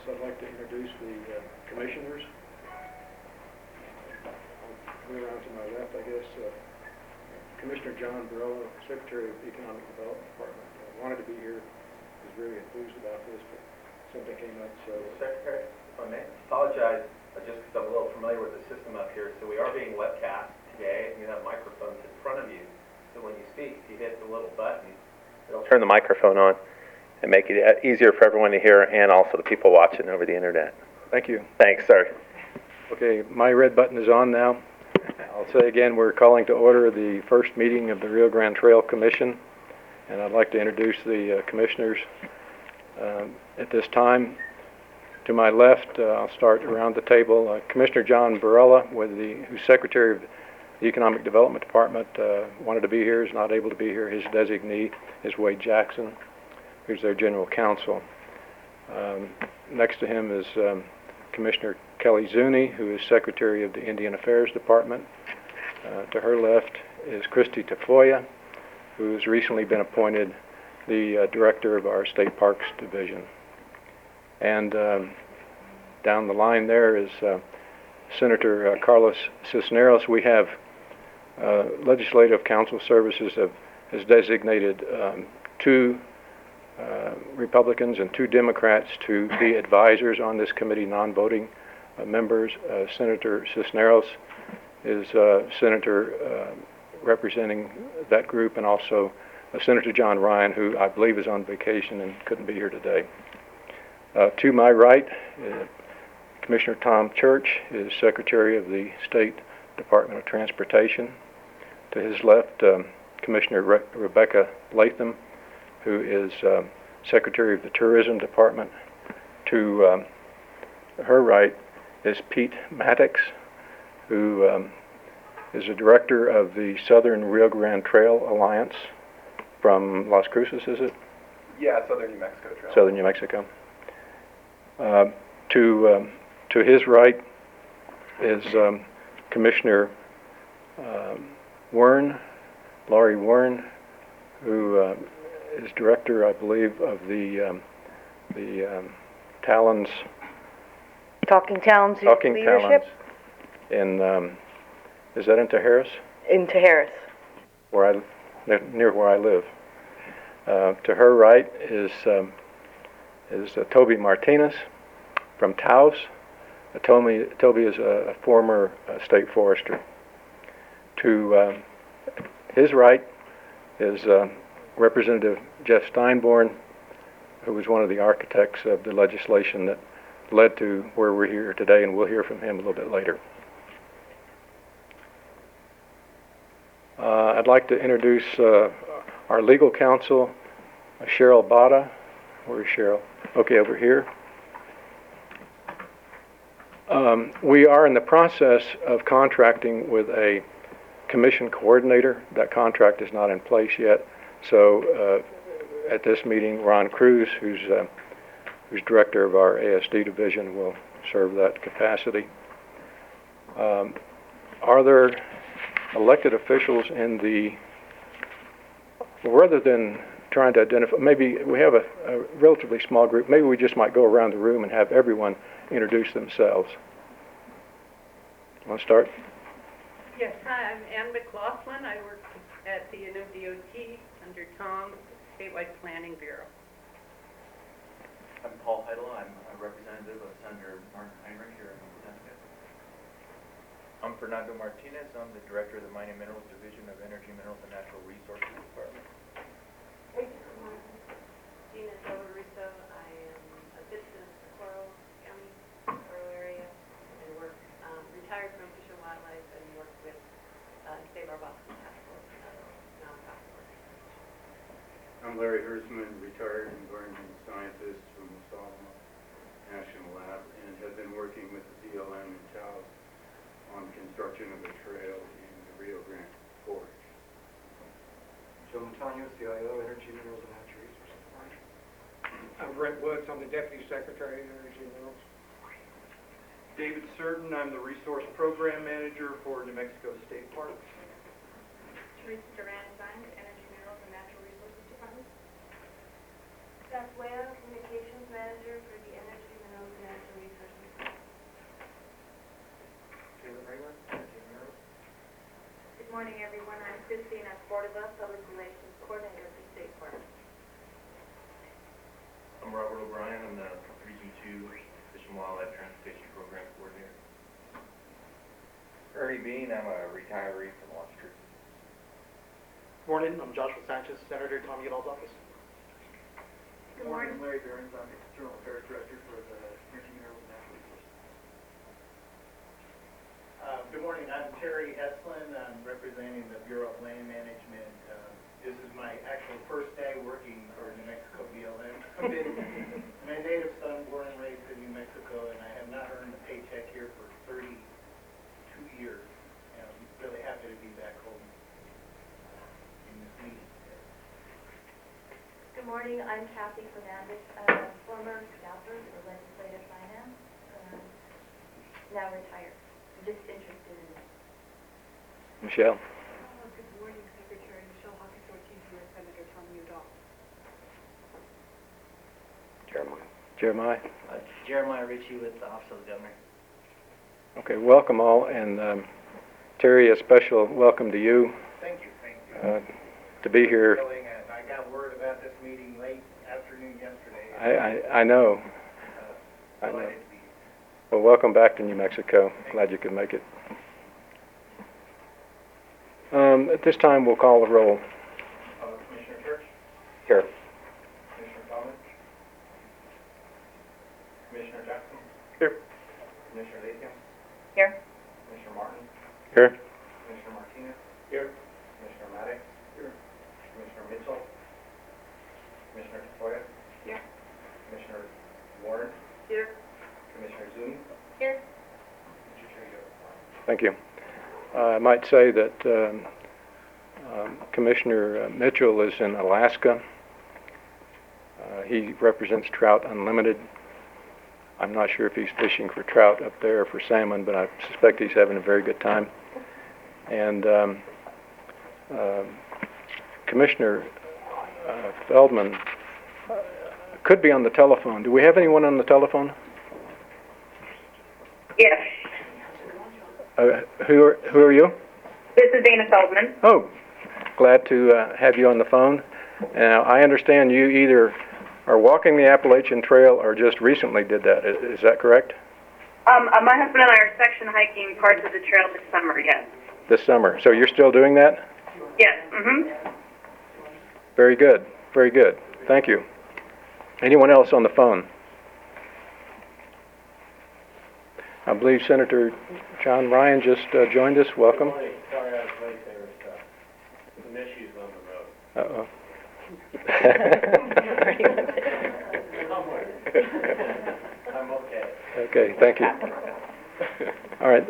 I'd like to introduce the commissioners. I'll go around to my left, I guess. Commissioner John Barella, Secretary of Economic Development Department, wanted to be here. Was very enthused about this, but something came up. So, Secretary, if I may apologize, just because I'm a little familiar with the system up here. So we are being webcast today, and you have microphones in front of you. So when you speak, if you hit the little button, it'll turn the microphone on and make it easier for everyone to hear, and also the people watching over the internet. thank you. Thanks, sir. Okay, my red button is on now. I'll say again, we're calling to order the first meeting of the Rio Grande Trail Commission, and I'd like to introduce the commissioners at this time. To my left, I'll start around the table. Commissioner John Barella, who's Secretary of the Economic Development Department, wanted to be here, is not able to be here. His designee is Wade Jackson, who's their General Counsel. Next to him is Commissioner Kelly Zuni, who is Secretary of the Indian Affairs Department. To her left is Christy Tafoya, who has recently been appointed the Director of our State Parks Division. And down the line there is Senator Carlos Cisneros. We have Legislative Council Services has designated two Republicans and two Democrats to be advisors on this committee, non-voting members. Senator Cisneros is senator representing that group, and also Senator John Ryan, who I believe is on vacation and couldn't be here today. To my right, Commissioner Tom Church is Secretary of the State Department of Transportation. To his left, Commissioner Rebecca Latham, who is Secretary of the Tourism Department. To her right is Pete Maddox, who is the Director of the Southern Rio Grande Trail Alliance from Las Cruces, is it? Yeah, Southern New Mexico Trail. Southern New Mexico. To his right is Commissioner Laurie Wern, who is Director, I believe, of the Talons. Talking Talons Leadership? In, is that in Tajares? In Tajares. Near where I live. To her right is Toby Martinez from Taos. Toby is a former state forester. To his right is Representative Jeff Steinborn, who was one of the architects of the legislation that led to where we're here today, and we'll hear from him a little bit later. I'd like to introduce our legal counsel, Cheryl Bada. Where's Cheryl? Okay, over here. We are in the process of contracting with a commission coordinator. That contract is not in place yet. So at this meeting, Ron Cruz, who's director of our ASD division, will serve that capacity. Are there elected officials in the, rather than trying to identify, maybe we have a relatively small group, maybe we just might go around the room and have everyone introduce themselves. Want to start? Yes, hi, I'm Ann McLaughlin. I work at the NMDOT under Tom, Statewide Planning Bureau. I'm Paul Heidel. I'm a representative of Senator Martin Heinrich here in Connecticut. I'm Fernando Martinez. I'm the Director of the Mining Minerals Division of Energy, Minerals, and Natural Resources Department. Gina Silva-Russo. I am a citizen of Coral County, Coral area, and work, retired from Fish and Wildlife, and work with Save Our Boston Task Force, nonprofit organization. I'm Larry Hersman, retired environmental scientist from the Solomon National Lab, and have been working with the BLM in Taos on construction of a trail in the Rio Grande Gorge. Joe Montano, CIO, Energy, Minerals, and Natural Resources Department. I'm Brent Woods. I'm the Deputy Secretary of Energy and Minerals. David Certain. I'm the Resource Program Manager for New Mexico State Parks. Teresa Duran-Stein, Energy, Minerals, and Natural Resources Department. Beth Whale, Communications Manager for the Energy, Minerals, and morning, everyone. I'm Christina Cordova, Public Relations Coordinator for State Park. I'm Robert O'Brien. I'm the 3G2 Fish and Wildlife Transportation Program Coordinator. Ernie Bean. I'm a retiree from Lost Creek. Morning, I'm Joshua Sanchez, Senator Tom Udall's office. Good morning. I'm Larry Behrens, I'm External Affairs Director for the Energy, Minerals, and Natural Resources. Good morning, I'm Terry Heslin, I'm representing the Bureau of Land Management. This is my actual first day working for New Mexico BLM. I'm a native son, born and raised in New Mexico, and I have not earned a paycheck here for 32 years. And I'm really happy to be back home in this meeting. Good morning, I'm Kathy Fernandez, former staffer for Legislative Finance, now retired. I'm just interested in it. Michelle? Good morning, Secretary Michelle Hawkins Ortiz, U.S. Senator Tom Udall. Jeremiah? Jeremiah Ritchie with the Office of the Governor. Okay, welcome all, and Terry, a special welcome to you. Thank you, thank you. To be here. I got word about this meeting late afternoon yesterday. I know. I know. Delighted to be here. Well, welcome back to New Mexico. Glad you could make it. At this time, we'll call the roll. Commissioner Church? Here. Commissioner Thomas? Commissioner Jackson? Here. Commissioner Latham? Here. Commissioner Martin? Here. Commissioner Martinez? Here. Commissioner Maddox? Here. Commissioner Mitchell? Commissioner Tafoya? Here. Commissioner Warren? Here. Commissioner Zuni? Here. Mr. Chair, you have the floor. Thank you. I might say that Commissioner Mitchell is in Alaska. He represents Trout Unlimited. I'm not sure if he's fishing for trout up there or for salmon, but I suspect he's having a very good time. And Commissioner Feldman could be on the telephone. Do we have anyone on the telephone? Yes. Who are you? This is Dana Feldman. Oh, glad to have you on the phone. Now, I understand you either are walking the Appalachian Trail or just recently did that. Is that correct? My husband and I are section hiking parts of the trail this summer, yes. This summer. So you're still doing that? Yes, mm-hmm. Very good. Very good. Thank you. Anyone else on the phone? I believe Senator John Ryan just joined us. Welcome. Good morning. Sorry I was late. There was some issues on the road. Uh-oh. I'm okay. Okay, thank you. All right,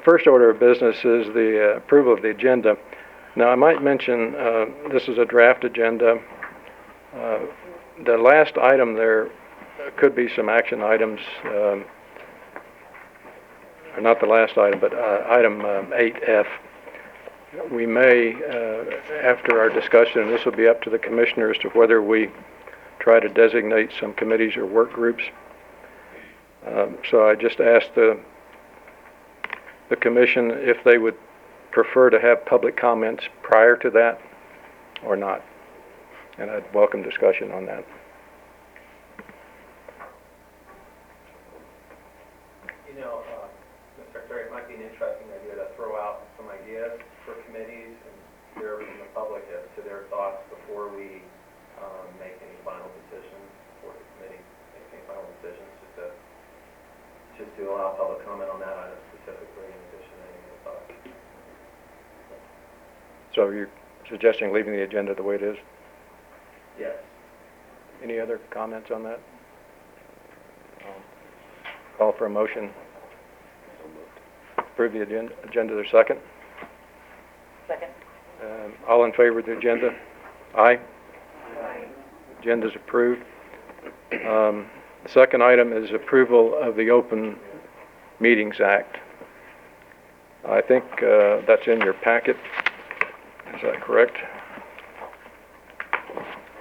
first order of business is the approval of the agenda. Now, I might mention this is a draft agenda. The last item there could be some action items, or not the last item, but item 8F. We may, after our discussion, this will be up to the commissioners to whether we try to designate some committees or work groups. So I just asked the commission if they would prefer to have public comments prior to that or not. And I'd welcome discussion on that. You know, Mr. Secretary, it might be an interesting idea to throw out some ideas for committees and hear from the public as to their thoughts before we make any final decisions for the committee, make any final decisions, just to allow public comment on that item specifically in addition to any other thoughts. So you're suggesting leaving the agenda the way it is? Yes. Any other comments on that? Call for a motion. Approve the agenda. There's a second? Second. All in favor of the agenda? Aye? Aye. Agenda's approved. The second item is approval of the Open Meetings Act. I think that's in your packet. Is that correct?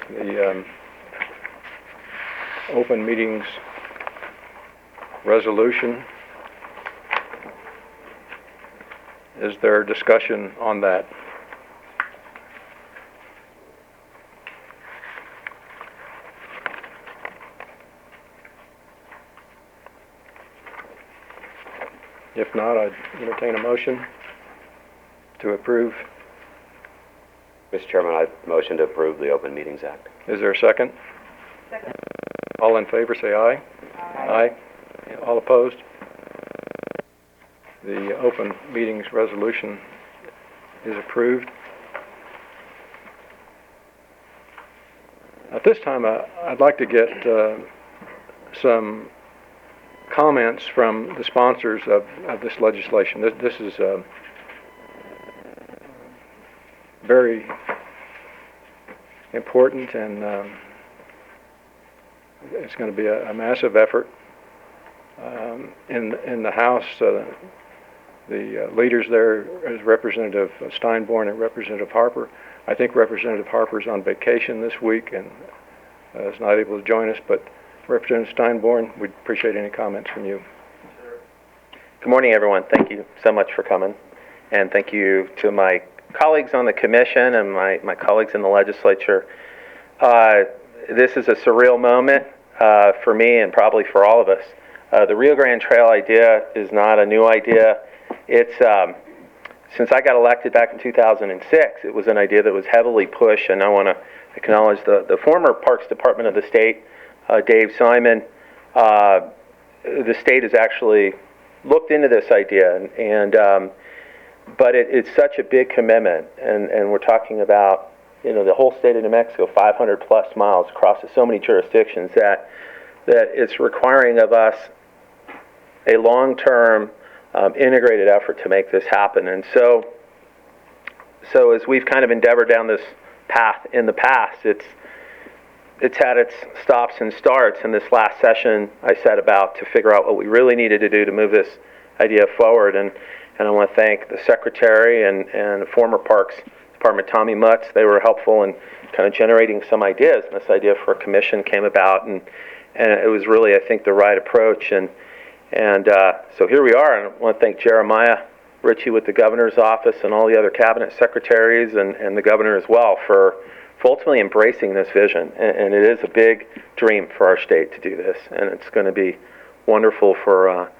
The Open Meetings Resolution. Is there discussion on that? If not, I'd entertain a motion to approve. Mr. Chairman, I motion to approve the Open Meetings Act. Is there a second? Second. All in favor, say aye. Aye. Aye. All opposed? The open meetings resolution is approved. At this time, I'd like to get some comments from the sponsors of this legislation. This is very important, and it's going to be a massive effort. In the House, the leaders there is Representative Steinborn and Representative Harper. I think Representative Harper's on vacation this week and is not able to join us, but Representative Steinborn, we'd appreciate any comments from you. Good morning, everyone. Thank you so much for coming. And thank you to my colleagues on the commission and my colleagues in the legislature. This is a surreal moment for me and probably for all of us. The Rio Grande Trail idea is not a new idea. It's since I got elected back in 2006, it was an idea that was heavily pushed, and I want to acknowledge the former Parks Department of the state, Dave Simon. The state has actually looked into this idea, but it's such a big commitment, and we're talking about the whole state of New Mexico, 500 plus miles across so many jurisdictions, that it's requiring of us a long-term integrated effort to make this happen. And so as we've kind of endeavored down this path in the past, it's had its stops and starts. In this last session, I set about to figure out what we really needed to do to move this idea forward. And I want to thank the Secretary and the former Parks Department, Tommy Mutz. They were helpful in kind of generating some ideas. And this idea for a commission came about, and it was really, I think, the right approach. And so here we are, and I want to thank Jeremiah Ritchie with the governor's office and all the other cabinet secretaries and the governor as well for ultimately embracing this vision. And it is a big dream for our state to do this, and it's going to be wonderful for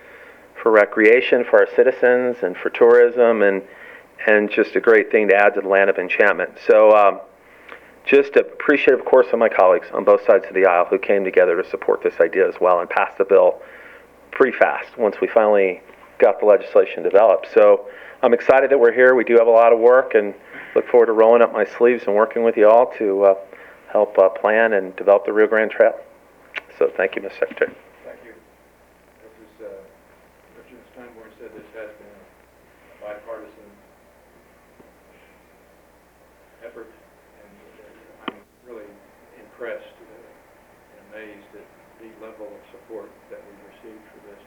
recreation, for our citizens, and for tourism, and just a great thing to add to the land of enchantment. So just appreciative, of course, of my colleagues on both sides of the aisle who came together to support this idea as well and passed the bill pretty fast once we finally got the legislation developed. So I'm excited that we're here. We do have a lot of work, and look forward to rolling up my sleeves and working with you all to help plan and develop the Rio Grande Trail. So thank you, Mr. Secretary. Thank you. This is, Representative Steinborn said this has been a bipartisan effort, and I'm really impressed and amazed at the level of support that we've received for this.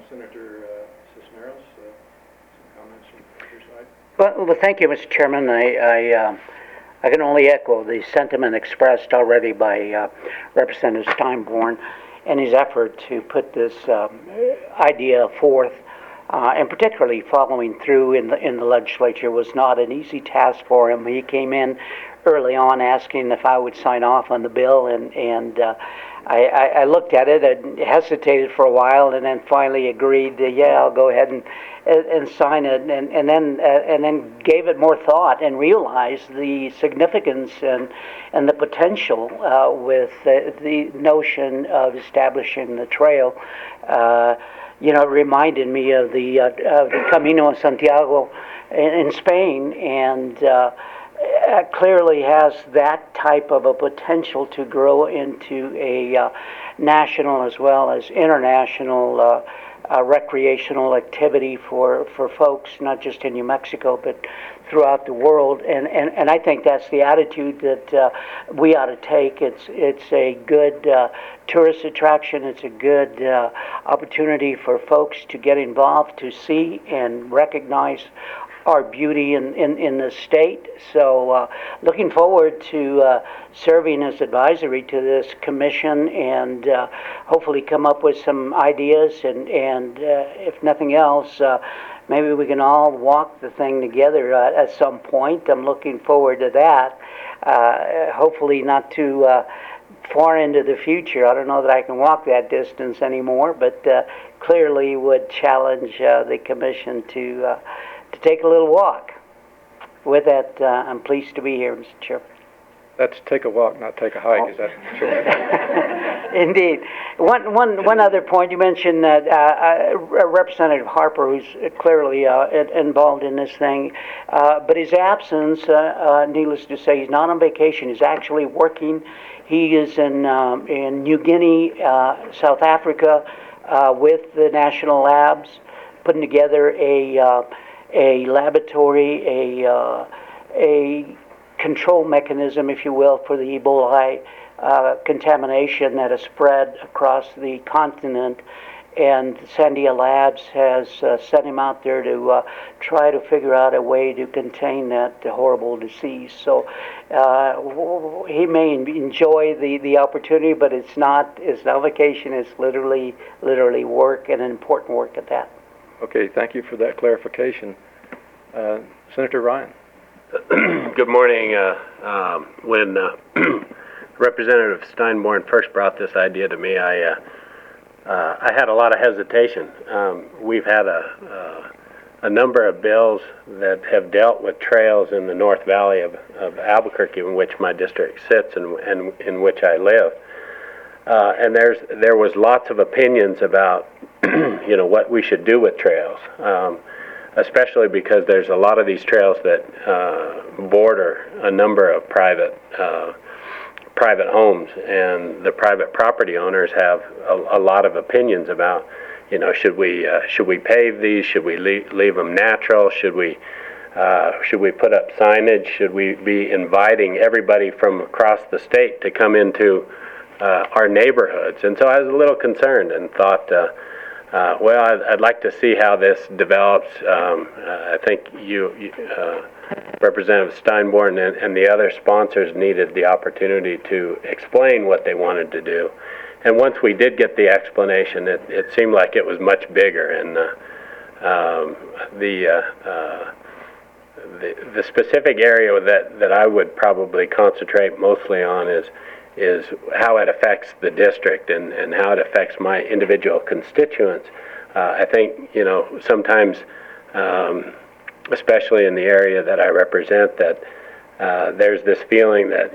Senator Cisneros, some comments from your side? Well, thank you, Mr. Chairman. I can only echo the sentiment expressed already by Representative Steinborn and his effort to put this idea forth, and particularly following through in the legislature was not an easy task for him. He came in early on asking if I would sign off on the bill, and I looked at it and hesitated for a while, and then finally agreed, yeah, I'll go ahead and sign it, and then gave it more thought and realized the significance and the potential with the notion of establishing the trail. It reminded me of the Camino de Santiago in Spain, and clearly has that type of a potential to grow into a national as well as international recreational activity for folks, not just in New Mexico, but throughout the world. And I think that's the attitude that we ought to take. It's a good tourist attraction. It's a good opportunity for folks to get involved, to see and recognize our beauty in the state. So looking forward to serving as advisory to this commission, and hopefully come up with some ideas, and if nothing else, maybe we can all walk the thing together at some point. I'm looking forward to that. Hopefully not too far into the future. I don't know that I can walk that distance anymore, but clearly would challenge the commission to take a little walk. With that, I'm pleased to be here, Mr. Chairman. That's take a walk, not take a hike, is that true? Indeed. One other point, you mentioned that Representative Harper, who's clearly involved in this thing, but his absence, needless to say, he's not on vacation, he's actually working. He is in New Guinea, South Africa, with the national labs, putting together a laboratory, a control mechanism, if you will, for the Ebola contamination that has spread across the continent. And Sandia Labs has sent him out there to try to figure out a way to contain that horrible disease. So he may enjoy the opportunity, but it's not vacation. It's literally work, and important work at that. Okay, thank you for that clarification. Senator Ryan. Good morning. When Representative Steinborn first brought this idea to me, I had a lot of hesitation. We've had a number of bills that have dealt with trails in the North Valley of Albuquerque, in which my district sits and in which I live. And there was lots of opinions about what we should do with trails. Especially because there's a lot of these trails that border a number of private homes, and the private property owners have a lot of opinions about, should we pave these? Should we leave them natural? Should we put up signage? Should we be inviting everybody from across the state to come into our neighborhoods? And so I was a little concerned and thought, well, I'd like to see how this develops. I think Representative Steinborn and the other sponsors needed the opportunity to explain what they wanted to do. And once we did get the explanation, it seemed like it was much bigger. And the specific area that I would probably concentrate mostly on is how it affects the district and how it affects my individual constituents. I think, sometimes, especially in the area that I represent, that there's this feeling that,